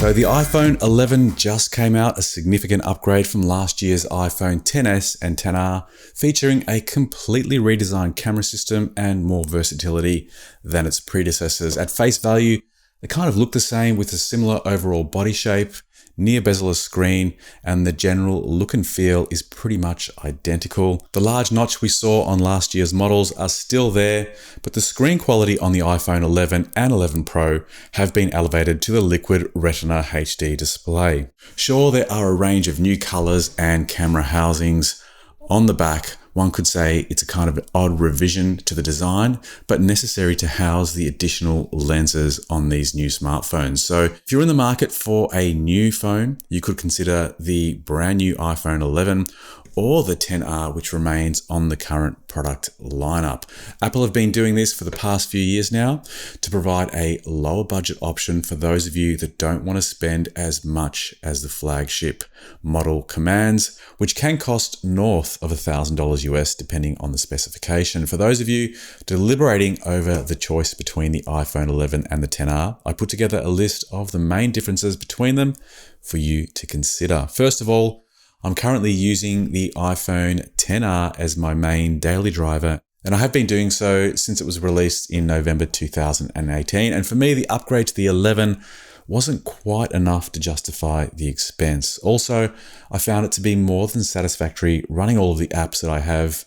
So the iPhone 11 just came out, a significant upgrade from last year's iPhone XS and XR, featuring a completely redesigned camera system and more versatility than its predecessors. At face value, they kind of look the same with a similar overall body shape, near bezel screen, and the general look and feel is pretty much identical. The large notch we saw on last year's models are still there, but the screen quality on the iPhone 11 and 11 Pro have been elevated to the Liquid Retina HD display. Sure, there are a range of new colors and camera housings on the back. One could say it's a kind of an odd revision to the design, but necessary to house the additional lenses on these new smartphones. So if you're in the market for a new phone, you could consider the brand new iPhone 11 or the XR, which remains on the current product lineup. Apple have been doing this for the past few years now to provide a lower budget option for those of you that don't want to spend as much as the flagship model commands, which can cost north of $1,000 US depending on the specification. For those of you deliberating over the choice between the iPhone 11 and the XR, I put together a list of the main differences between them for you to consider. First of all, I'm currently using the iPhone XR as my main daily driver, and I have been doing so since it was released in November 2018. And for me, the upgrade to the 11 wasn't quite enough to justify the expense. Also, I found it to be more than satisfactory running all of the apps that I have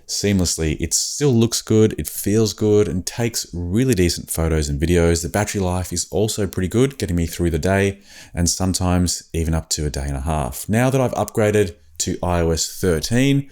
seamlessly. It still looks good, it feels good, and takes really decent photos and videos. The battery life is also pretty good, getting me through the day and sometimes even up to a day and a half. Now that I've upgraded to iOS 13,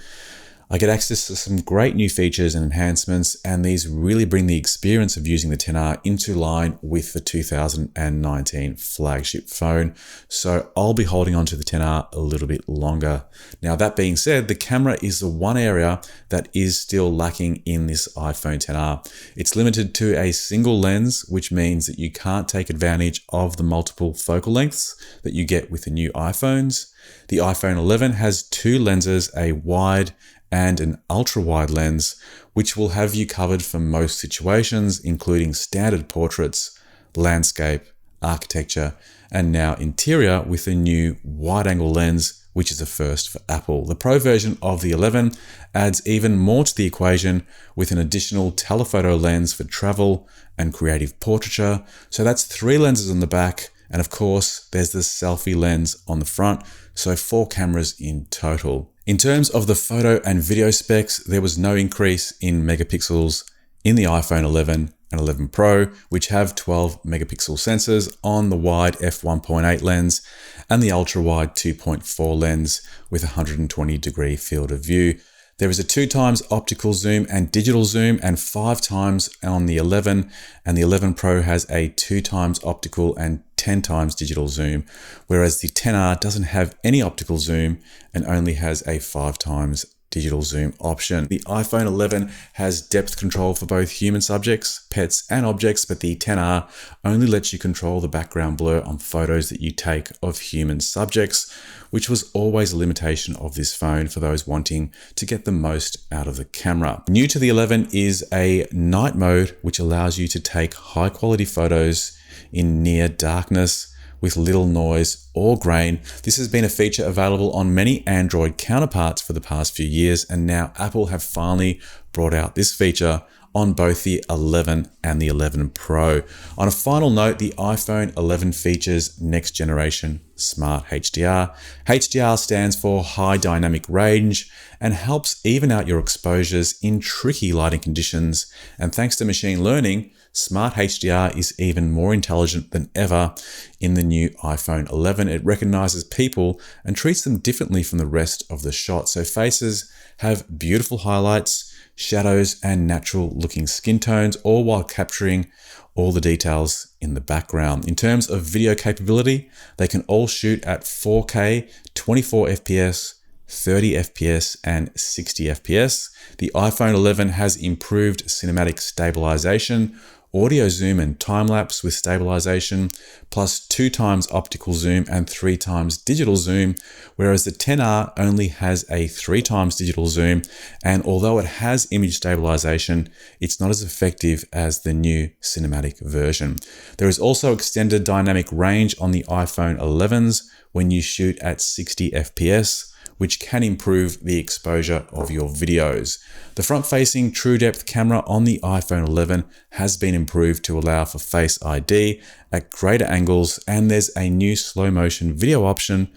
I get access to some great new features and enhancements, and these really bring the experience of using the XR into line with the 2019 flagship phone. So I'll be holding on to the XR a little bit longer. Now, that being said, the camera is the one area that is still lacking in this iPhone XR. It's limited to a single lens, which means that you can't take advantage of the multiple focal lengths that you get with the new iPhones. The iPhone 11 has two lenses, a wide and an ultra-wide lens, which will have you covered for most situations, including standard portraits, landscape, architecture, and now interior with a new wide-angle lens, which is a first for Apple. The Pro version of the 11 adds even more to the equation with an additional telephoto lens for travel and creative portraiture. So that's 3 lenses on the back, and of course, there's the selfie lens on the front, so 4 cameras in total. In terms of the photo and video specs, there was no increase in megapixels in the iPhone 11 and 11 Pro, which have 12 megapixel sensors on the wide f1.8 lens and the ultra-wide 2.4 lens with 120 degree field of view. There is a 2x optical zoom and digital zoom, and 5x on the 11, and the 11 Pro has a 2x optical and 10x digital zoom, whereas the XR doesn't have any optical zoom and only has a 5x digital zoom option. The iPhone 11 has depth control for both human subjects, pets, and objects, but the XR only lets you control the background blur on photos that you take of human subjects, which was always a limitation of this phone for those wanting to get the most out of the camera. New to the 11 is a night mode, which allows you to take high quality photos in near darkness with little noise or grain. This has been a feature available on many Android counterparts for the past few years, and now Apple have finally brought out this feature on both the 11 and the 11 Pro. On a final note, the iPhone 11 features next generation Smart HDR. HDR stands for High Dynamic Range and helps even out your exposures in tricky lighting conditions. And thanks to machine learning, Smart HDR is even more intelligent than ever in the new iPhone 11. It recognizes people and treats them differently from the rest of the shot. So faces have beautiful highlights, shadows, and natural looking skin tones, all while capturing all the details in the background. In terms of video capability, they can all shoot at 4K, 24 FPS, 30 FPS, and 60 FPS. The iPhone 11 has improved cinematic stabilization, audio zoom and time-lapse with stabilization, plus 2 times optical zoom and 3 times digital zoom, whereas the XR only has a 3 times digital zoom, and although it has image stabilization, it's not as effective as the new cinematic version. There is also extended dynamic range on the iPhone 11s when you shoot at 60 FPS, which can improve the exposure of your videos. The front-facing true depth camera on the iPhone 11 has been improved to allow for Face ID at greater angles, and there's a new slow motion video option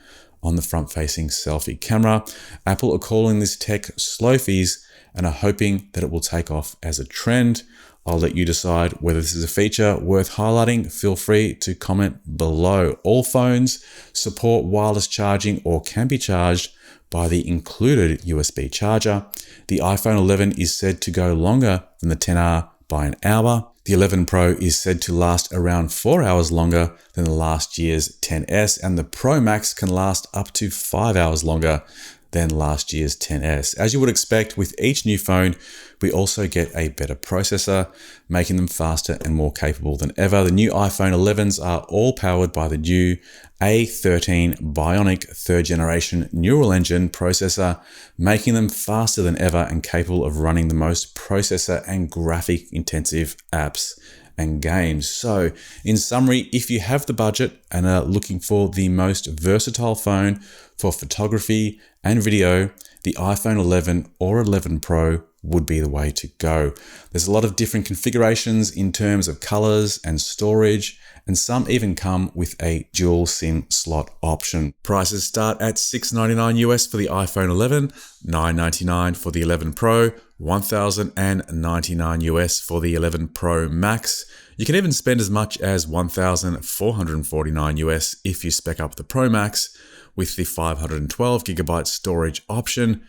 on the front-facing selfie camera. Apple are calling this tech slofies and are hoping that it will take off as a trend. I'll let you decide whether this is a feature worth highlighting. Feel free to comment below. All phones support wireless charging or can be charged by the included USB charger. The iPhone 11 is said to go longer than the XR by an hour. The 11 Pro is said to last around 4 hours longer than the last year's XS, and the Pro Max can last up to 5 hours longer than last year's XS. As you would expect with each new phone, we also get a better processor, making them faster and more capable than ever. The new iPhone 11s are all powered by the new A13 Bionic 3rd generation neural engine processor, making them faster than ever and capable of running the most processor and graphic intensive apps and games. So in summary, if you have the budget and are looking for the most versatile phone for photography and video, the iPhone 11 or 11 Pro would be the way to go. There's a lot of different configurations in terms of colors and storage, and some even come with a dual SIM slot option. Prices start at $699 US for the iPhone 11, $999 for the 11 Pro, $1,099 US for the 11 Pro Max. You can even spend as much as $1,449 US if you spec up the Pro Max with the 512GB storage option,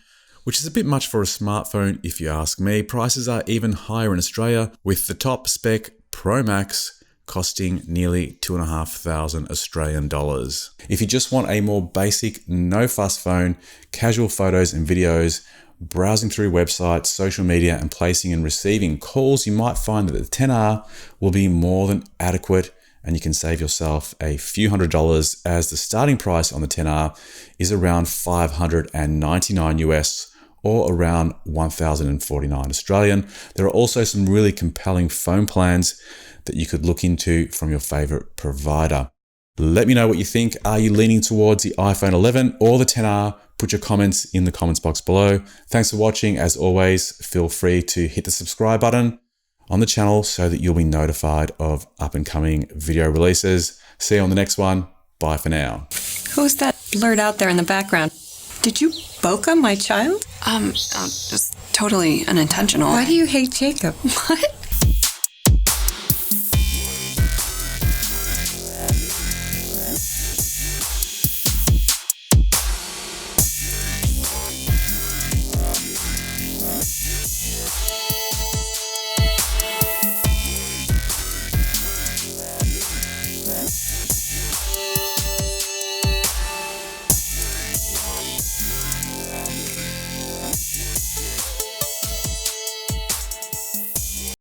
which is a bit much for a smartphone if you ask me. Prices are even higher in Australia, with the top spec Pro Max costing nearly 2,500 Australian dollars. If you just want a more basic, no-fuss phone, casual photos and videos, browsing through websites, social media, and placing and receiving calls, you might find that the XR will be more than adequate, and you can save yourself a few $100s, as the starting price on the XR is around $599 US or around 1,049 Australian. There are also some really compelling phone plans that you could look into from your favorite provider. Let me know what you think. Are you leaning towards the iPhone 11 or the XR? Put your comments in the comments box below. Thanks for watching. As always, feel free to hit the subscribe button on the channel so that you'll be notified of up and coming video releases. See you on the next one. Bye for now. Who's that blurred out there in the background? Did you bokeh my child? Just totally unintentional. Why do you hate Jacob? What?